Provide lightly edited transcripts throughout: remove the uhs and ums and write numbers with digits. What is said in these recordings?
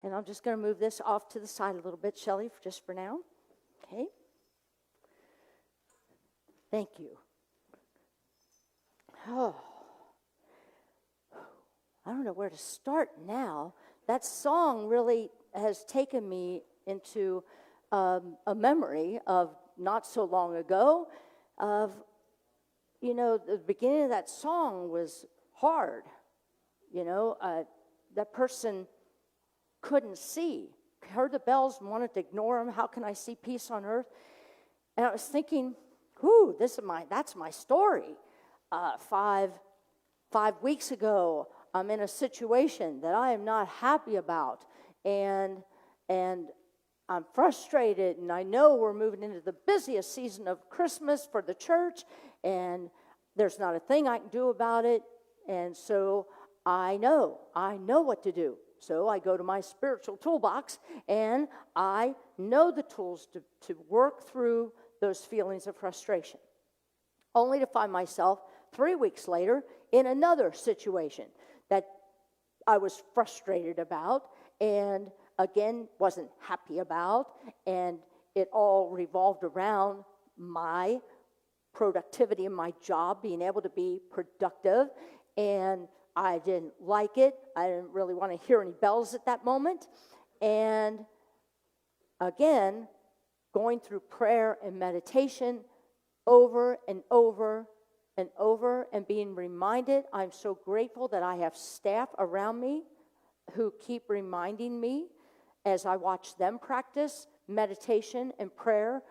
And I'm just going to move this off to the side a little bit, Shelley, just for now. Okay. Thank you. Oh. I don't know where to start now. That song really has taken me into a memory of not so long ago of, the beginning of that song was hard. That person couldn't see, heard the bells and wanted to ignore them. How can I see peace on earth? And I was thinking, that's my story. 5 weeks ago, I'm in a situation that I am not happy about, and I'm frustrated, and I know we're moving into the busiest season of Christmas for the church, and there's not a thing I can do about it, and so I know what to do. So I go to my spiritual toolbox, and I know the tools to work through those feelings of frustration, only to find myself 3 weeks later in another situation that I was frustrated about and, again, wasn't happy about, and it all revolved around my productivity in my job, being able to be productive, and I didn't like it. I didn't really want to hear any bells at that moment. And again, going through prayer and meditation over and over and over and being reminded, I'm so grateful that I have staff around me who keep reminding me as I watch them practice meditation and prayer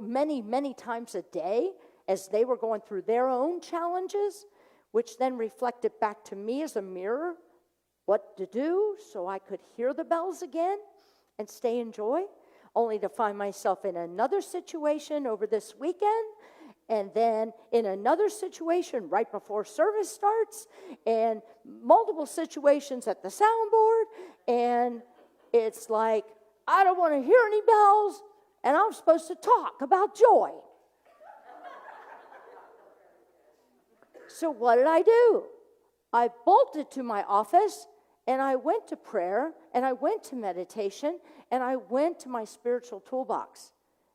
many, many times a day as they were going through their own challenges, which then reflected back to me as a mirror what to do so I could hear the bells again and stay in joy, only to find myself in another situation over this weekend, and then in another situation right before service starts, and multiple situations at the soundboard, and it's like, I don't want to hear any bells, and I'm supposed to talk about joy. So what did I do? I bolted to my office, and I went to prayer, and I went to meditation, and I went to my spiritual toolbox.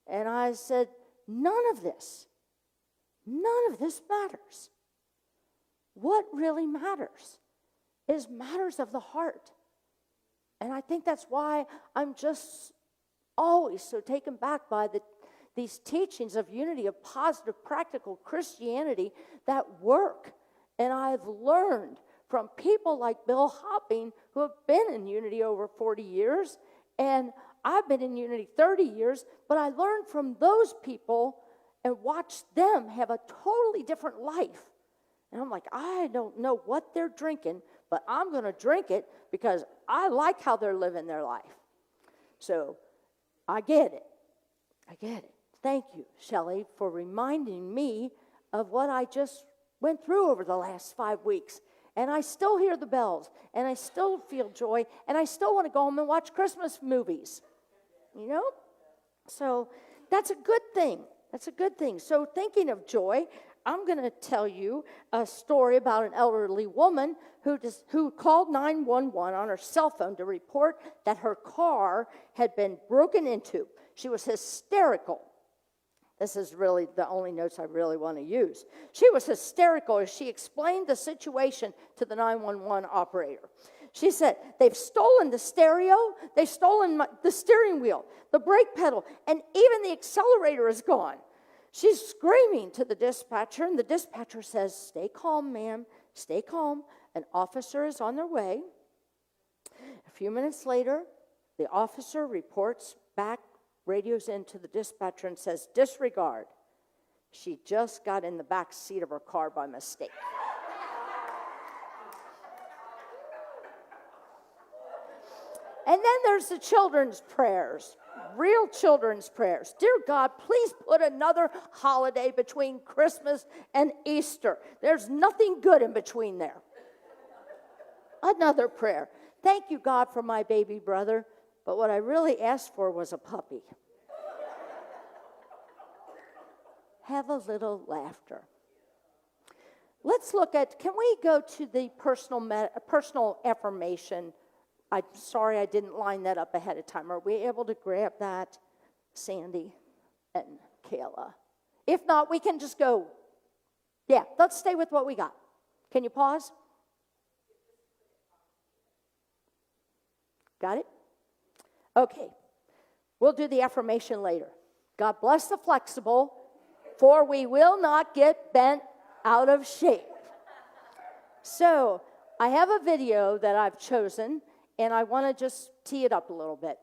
And I said, none of this matters. What really matters is matters of the heart. And I think that's why I'm just always so taken back by these teachings of unity, of positive, practical Christianity that work. And I've learned from people like Bill Hopping, who have been in unity over 40 years, and I've been in unity 30 years, but I learned from those people and watched them have a totally different life. And I'm like, I don't know what they're drinking, but I'm going to drink it because I like how they're living their life. So I get it. Thank you, Shelley, for reminding me of what I just went through over the last 5 weeks. And I still hear the bells, and I still feel joy, and I still want to go home and watch Christmas movies. So that's a good thing. So thinking of joy, I'm going to tell you a story about an elderly woman who called 911 on her cell phone to report that her car had been broken into. She was hysterical. This is really the only notes I really want to use. She was hysterical as she explained the situation to the 911 operator. She said, they've stolen the stereo, they've stolen the steering wheel, the brake pedal, and even the accelerator is gone. She's screaming to the dispatcher, and the dispatcher says, stay calm, ma'am, stay calm. An officer is on their way. A few minutes later, the officer reports back, radios into the dispatcher and says, disregard. She just got in the back seat of her car by mistake. And then there's the children's prayers, real children's prayers. Dear God, please put another holiday between Christmas and Easter. There's nothing good in between there. Another prayer. Thank you, God, for my baby brother, but what I really asked for was a puppy. Have a little laughter. Let's look at, can we go to the personal affirmation I'm sorry I didn't line that up ahead of time. Are we able to grab that, Sandy and Kayla? If not, we can just go. Yeah, let's stay with what we got. Can you pause? Got it? Okay. We'll do the affirmation later. God bless the flexible, for we will not get bent out of shape. So, I have a video that I've chosen, and I want to just tee it up a little bit.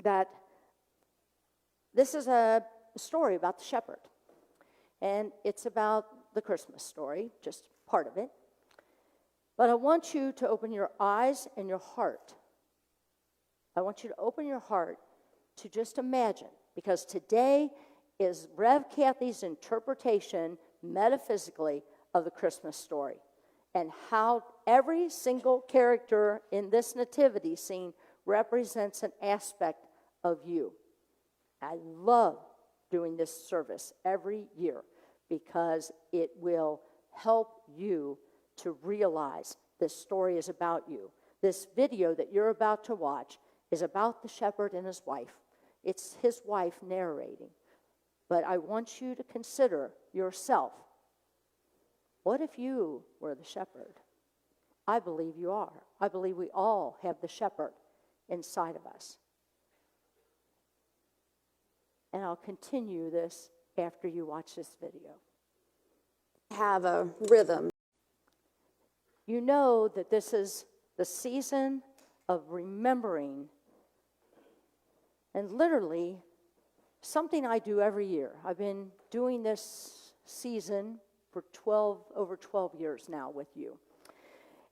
That this is a story about the shepherd. And it's about the Christmas story, just part of it. But I want you to open your eyes and your heart. I want you to open your heart to just imagine, because today is Rev Kathy's interpretation, metaphysically, of the Christmas story, and how every single character in this nativity scene represents an aspect of you. I love doing this service every year because it will help you to realize this story is about you. This video that you're about to watch is about the shepherd and his wife. It's his wife narrating. But I want you to consider yourself. What if you were the shepherd? I believe you are. I believe we all have the shepherd inside of us. And I'll continue this after you watch this video. Have a rhythm. You know that this is the season of remembering, and literally something I do every year. I've been doing this season for over 12 years now with you.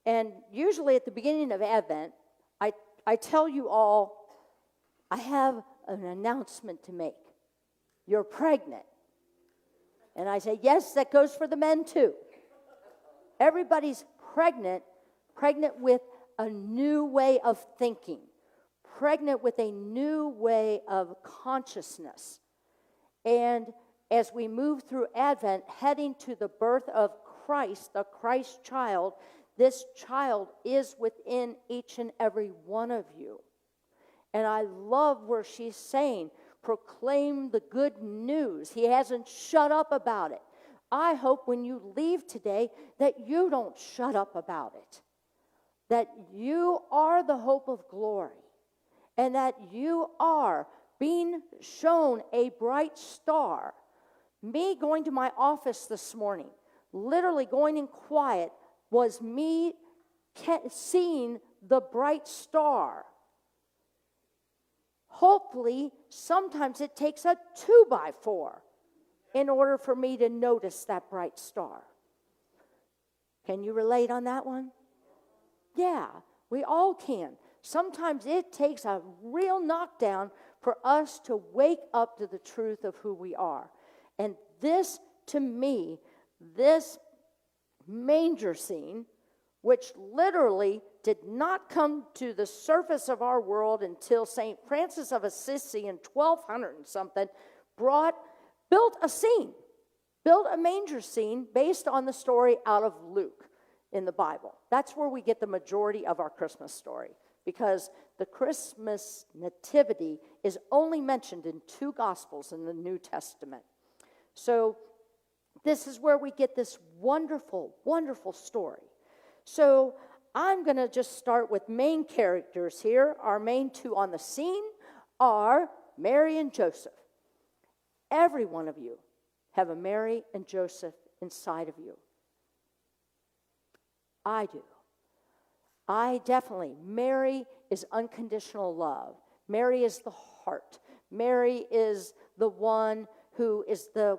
And usually at the beginning of Advent, I tell you all, I have an announcement to make. You're pregnant. And I say, yes, that goes for the men too. Everybody's pregnant with a new way of thinking, pregnant with a new way of consciousness. And as we move through Advent, heading to the birth of Christ, the Christ child, this child is within each and every one of you. And I love where she's saying, proclaim the good news. He hasn't shut up about it. I hope when you leave today that you don't shut up about it. That you are the hope of glory. And that you are being shown a bright star. Me going to my office this morning, literally going in quiet, was me seeing the bright star. Hopefully, sometimes it takes a 2x4 in order for me to notice that bright star. Can you relate on that one? Yeah, we all can. Sometimes it takes a real knockdown for us to wake up to the truth of who we are. And this, to me, this manger scene, which literally did not come to the surface of our world until St. Francis of Assisi in 1200 and something, built a manger scene based on the story out of Luke in the Bible. That's where we get the majority of our Christmas story, because the Christmas nativity is only mentioned in 2 Gospels in the New Testament. So this is where we get this wonderful, wonderful story. So I'm going to just start with main characters here. Our main 2 on the scene are Mary and Joseph. Every one of you have a Mary and Joseph inside of you. I do. I definitely. Mary is unconditional love. Mary is the heart. Mary is the one who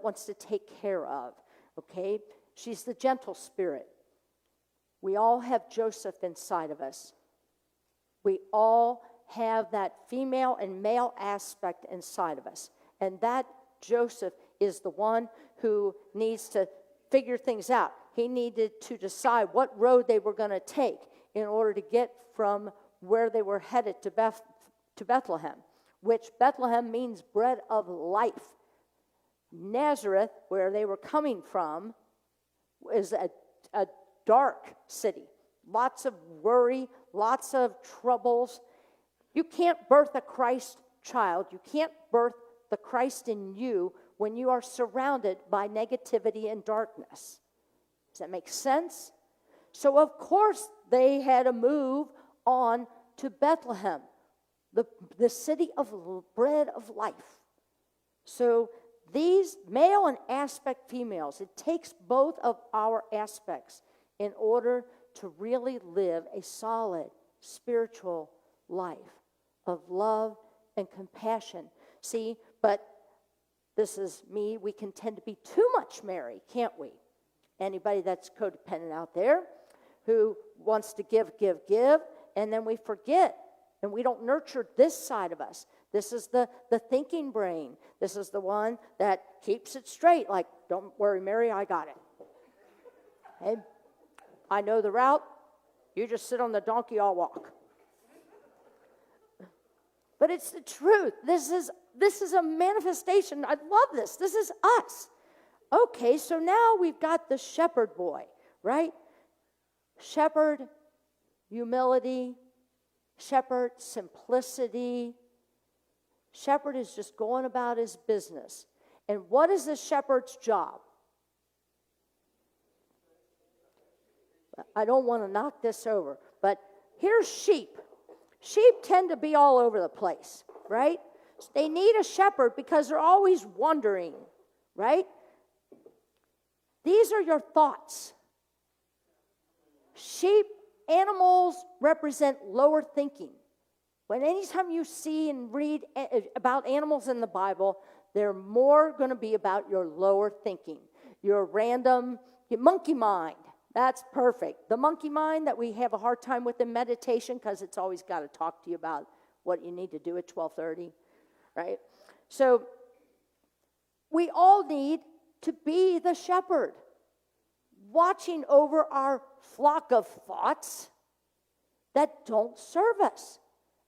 wants to take care of. Okay? She's the gentle spirit. We all have Joseph inside of us. We all have that female and male aspect inside of us. And that Joseph is the one who needs to figure things out. He needed to decide what road they were going to take in order to get from where they were headed to Bethlehem, which Bethlehem means bread of life. Nazareth, where they were coming from, is a dark city. Lots of worry, lots of troubles. You can't birth a Christ child. You can't birth the Christ in you when you are surrounded by negativity and darkness. Does that make sense? So, of course, they had to move on to Bethlehem, the city of bread of life. So, these male and aspect females, it takes both of our aspects in order to really live a solid spiritual life of love and compassion. See, but this is me, we can tend to be too much Mary, can't we? Anybody that's codependent out there who wants to give, and then we forget, and we don't nurture this side of us. This is the thinking brain. This is the one that keeps it straight, like, don't worry, Mary, I got it. Okay? I know the route. You just sit on the donkey, I'll walk. But it's the truth. This is a manifestation. I love this. This is us. Okay, so now we've got the shepherd boy, right? Shepherd, humility. Shepherd, simplicity. Shepherd is just going about his business. And what is the shepherd's job? I don't want to knock this over, but here's sheep. Sheep tend to be all over the place, right? They need a shepherd because they're always wandering, right? These are your thoughts. Sheep, animals represent lower thinking. When anytime you see and read about animals in the Bible, they're more going to be about your lower thinking, your monkey mind. That's perfect. The monkey mind that we have a hard time with in meditation because it's always got to talk to you about what you need to do at 12:30, right? So we all need to be the shepherd, watching over our flock of thoughts that don't serve us.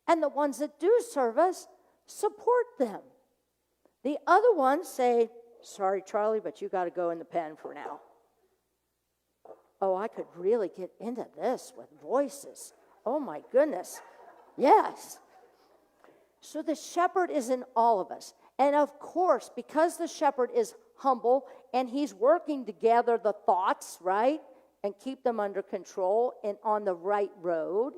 And the ones that do serve us, support them. The other ones say, sorry, Charlie, but you got to go in the pen for now. Oh, I could really get into this with voices. Oh, my goodness. Yes. So the shepherd is in all of us. And of course, because the shepherd is humble and he's working to gather the thoughts, right, and keep them under control and on the right road,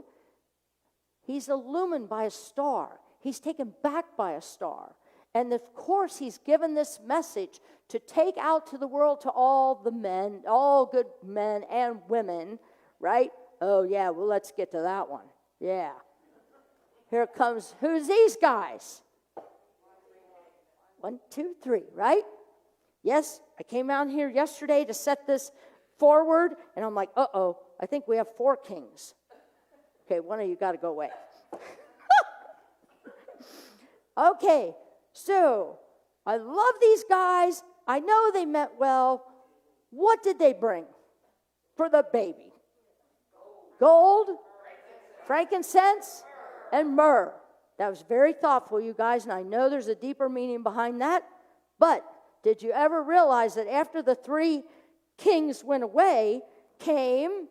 he's illumined by a star. He's taken back by a star. And of course, he's given this message to take out to the world to all the men, all good men and women, right? Oh, yeah, well, let's get to that one. Yeah. Here comes, who's these guys? 1, 2, 3, right? Yes, I came out here yesterday to set this forward, and I'm like, uh-oh, I think we have 4 kings. Okay, one of you got to go away. Okay, so I love these guys. I know they meant well. What did they bring for the baby? Gold, frankincense, and myrrh. That was very thoughtful, you guys, and I know there's a deeper meaning behind that. But did you ever realize that after the 3 kings went away, came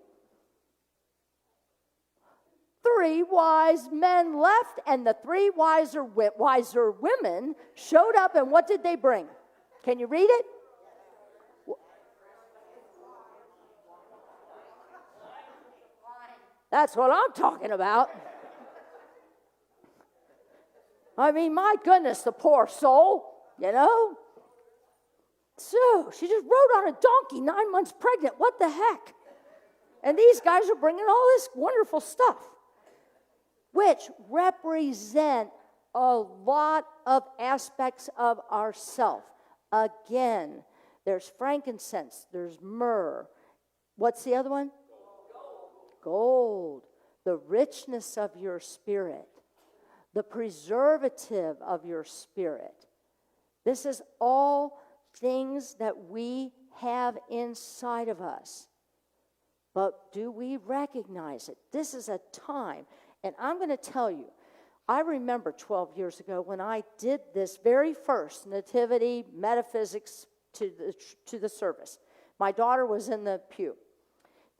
3 wise men left, and the 3 wiser women showed up, and what did they bring? Can you read it? That's what I'm talking about. I mean, my goodness, the poor soul, you know? So, she just rode on a donkey, 9 months pregnant. What the heck? And these guys are bringing all this wonderful stuff, which represent a lot of aspects of ourself. Again, there's frankincense, there's myrrh. What's the other one? Gold. The richness of your spirit. The preservative of your spirit. This is all things that we have inside of us. But do we recognize it? This is a time. And I'm going to tell you, I remember 12 years ago when I did this very first nativity metaphysics to the service. My daughter was in the pew.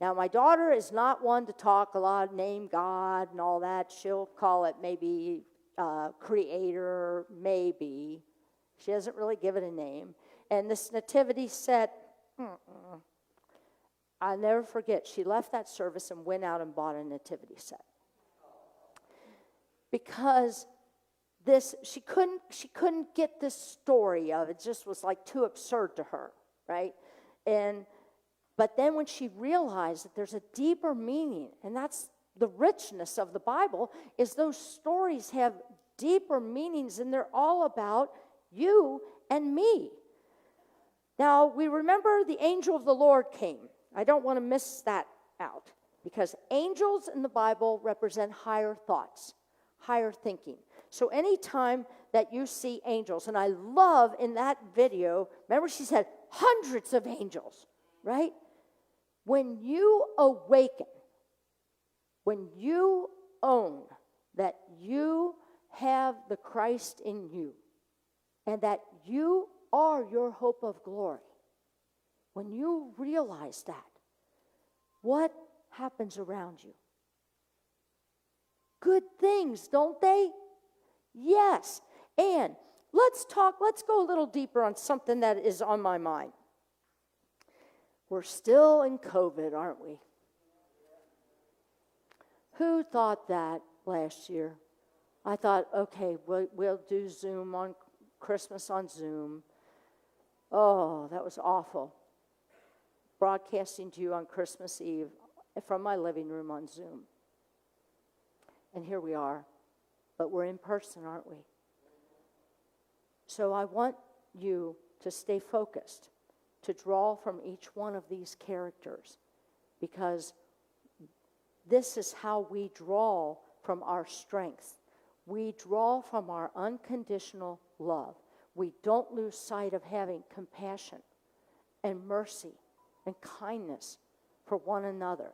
Now, my daughter is not one to talk a lot, name God and all that. She'll call it maybe creator, maybe. She doesn't really give it a name. And this nativity set, I'll never forget, she left that service and went out and bought a nativity set. Because she couldn't get this story of it. Just was like too absurd to her, right? But then when she realized that there's a deeper meaning, and that's the richness of the Bible, is those stories have deeper meanings, and they're all about you and me. Now, we remember the angel of the Lord came. I don't want to miss that out, because angels in the Bible represent higher thoughts, higher thinking. So anytime that you see angels, and I love in that video, remember she said hundreds of angels, right? When you awaken, when you own that you have the Christ in you, and that you are your hope of glory, when you realize that, what happens around you? Good things, don't they? Yes. And let's go a little deeper on something that is on my mind. We're still in COVID, aren't we? Who thought that last year? I thought, okay, we'll do Zoom on Christmas on Zoom. Oh, that was awful. Broadcasting to you on Christmas Eve from my living room on Zoom. And here we are. But we're in person, aren't we? So I want you to stay focused, to draw from each one of these characters, because this is how we draw from our strength. We draw from our unconditional love. We don't lose sight of having compassion and mercy and kindness for one another.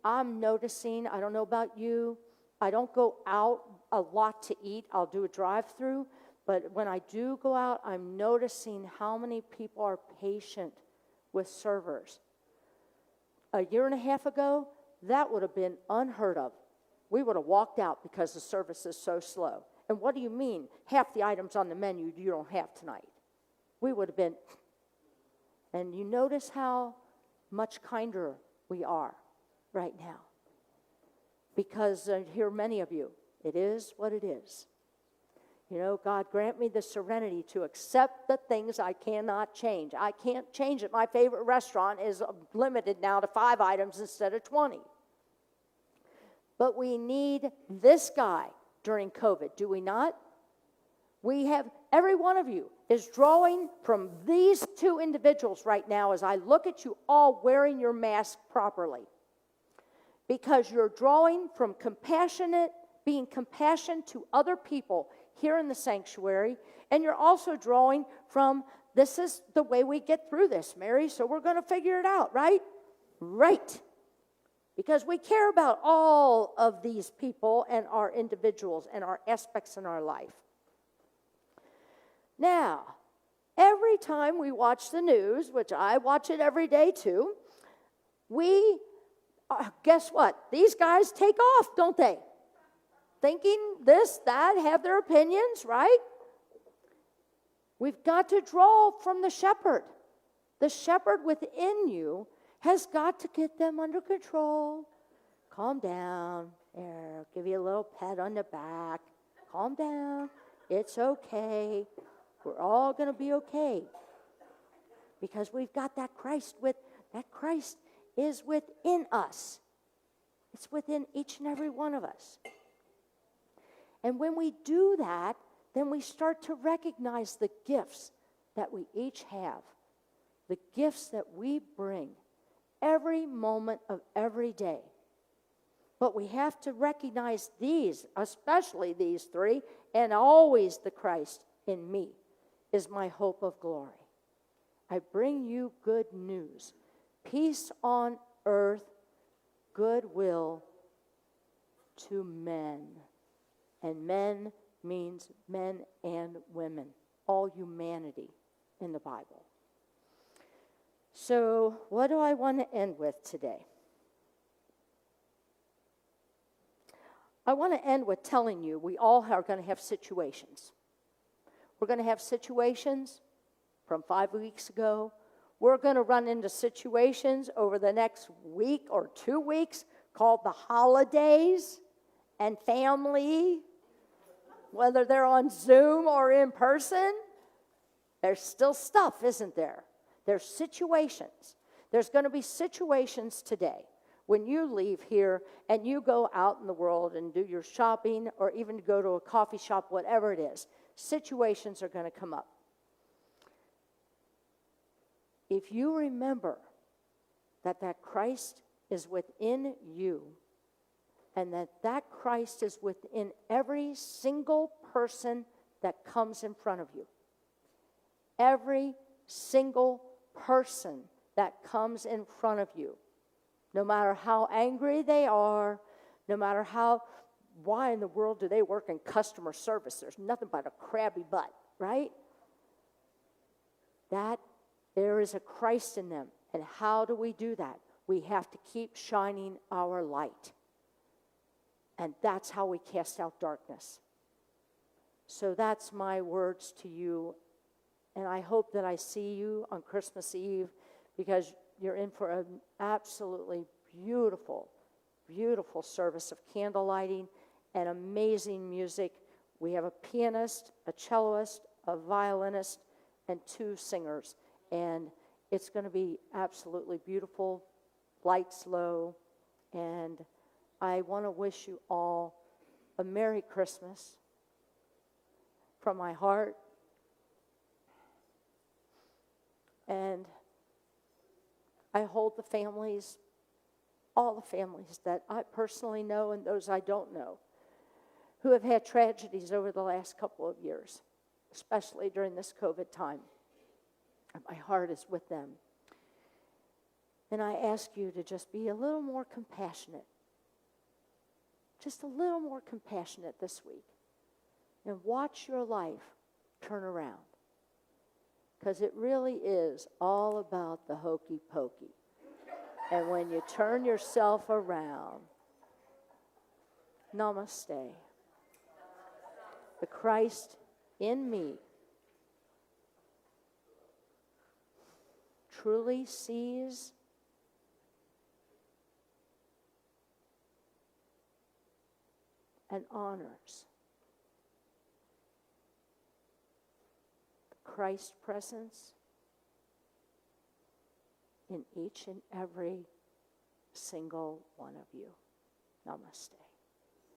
I'm noticing, I don't know about you, I don't go out a lot to eat. I'll do a drive-through, but when I do go out, I'm noticing how many people are patient with servers. A year and a half ago, that would have been unheard of. We would have walked out because the service is so slow. And what do you mean? Half the items on the menu you don't have tonight. We would have been, and you notice how much kinder we are right now. Because I hear many of you, it is what it is. You know, God grant me the serenity to accept the things I cannot change. I can't change it. My favorite restaurant is limited now to 5 items instead of 20. But we need this guy during COVID, do we not? We have, every one of you is drawing from these 2 individuals right now as I look at you all wearing your mask properly. Because you're drawing from being compassionate to other people here in the sanctuary, and you're also drawing from, this is the way we get through this, Mary, so we're going to figure it out, right? Right. Because we care about all of these people and our individuals and our aspects in our life. Now, every time we watch the news, which I watch it every day too, guess what? These guys take off, don't they? Thinking this, that, have their opinions, right? We've got to draw from the shepherd. The shepherd within you has got to get them under control. Calm down. There, give you a little pat on the back. Calm down. It's okay. We're all going to be okay. Because we've got that Christ is within us. It's within each and every one of us. And when we do that, then we start to recognize the gifts that we each have, the gifts that we bring every moment of every day. But we have to recognize these, especially these 3, and always the Christ in me is my hope of glory. I bring you good news, peace on earth, goodwill to men. And men means men and women, all humanity in the Bible. So, what do I want to end with today? I want to end with telling you we all are going to have situations. We're going to have situations from 5 weeks ago. We're going to run into situations over the next week or 2 weeks called the holidays and family, whether they're on Zoom or in person. There's still stuff, isn't there? There's situations. There's going to be situations today when you leave here and you go out in the world and do your shopping or even go to a coffee shop, whatever it is. Situations are going to come up. If you remember that Christ is within you and that Christ is within every single person that comes in front of you, every single person that comes in front of you, no matter how angry they are, no matter why in the world do they work in customer service? There's nothing but a crabby butt, right? That there is a Christ in them. And how do we do that? We have to keep shining our light. And that's how we cast out darkness. So that's my words to you. And I hope that I see you on Christmas Eve, because you're in for an absolutely beautiful, beautiful service of candle lighting and amazing music. We have a pianist, a celloist, a violinist, and 2 singers. And it's going to be absolutely beautiful, lights low. And I want to wish you all a Merry Christmas from my heart. And I hold the families, all the families that I personally know and those I don't know, who have had tragedies over the last couple of years, especially during this COVID time. And my heart is with them. And I ask you to just be a little more compassionate. Just a little more compassionate this week. And watch your life turn around. Because it really is all about the hokey pokey. And when you turn yourself around, namaste. The Christ in me truly sees and honors the Christ presence in each and every single one of you. Namaste.